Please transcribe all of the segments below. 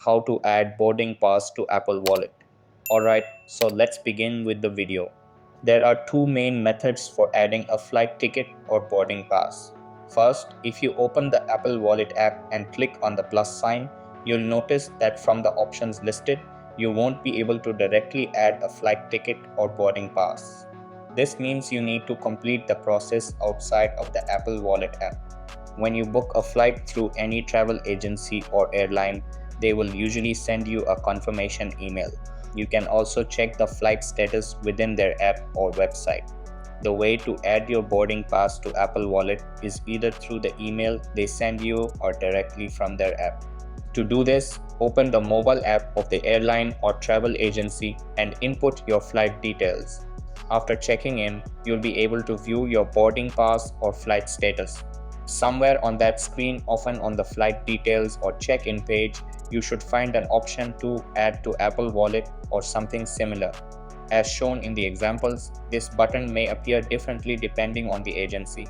how to add boarding pass to Apple Wallet. Alright, so let's begin with the video. There are two main methods for adding a flight ticket or boarding pass. First, if you open the Apple Wallet app and click on the plus sign, you'll notice that from the options listed, you won't be able to directly add a flight ticket or boarding pass. This means you need to complete the process outside of the Apple Wallet app. When you book a flight through any travel agency or airline, they will usually send you a confirmation email. You can also check the flight status within their app or website. The way to add your boarding pass to Apple Wallet is either through the email they send you or directly from their app. To do this, open the mobile app of the airline or travel agency and input your flight details. After checking in, you'll be able to view your boarding pass or flight status. Somewhere on that screen, often on the flight details or check-in page, you should find an option to add to Apple Wallet or something similar. As shown in the examples, this button may appear differently depending on the agency.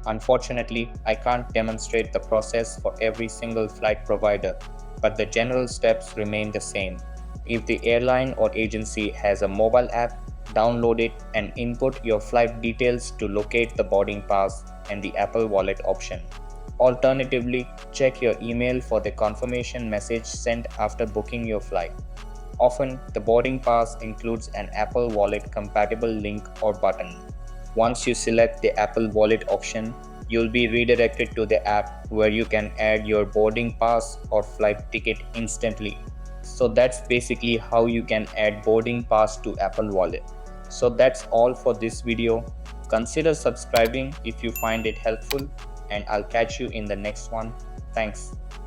Unfortunately, I can't demonstrate the process for every single flight provider, but the general steps remain the same. If the airline or agency has a mobile app, download it and input your flight details to locate the boarding pass and the Apple Wallet option. Alternatively, check your email for the confirmation message sent after booking your flight. Often, the boarding pass includes an Apple Wallet compatible link or button. Once you select the Apple Wallet option, you'll be redirected to the app where you can add your boarding pass or flight ticket instantly. So that's basically how you can add boarding pass to Apple Wallet. So that's all for this video. Consider subscribing if you find it helpful, and I'll catch you in the next one. Thanks.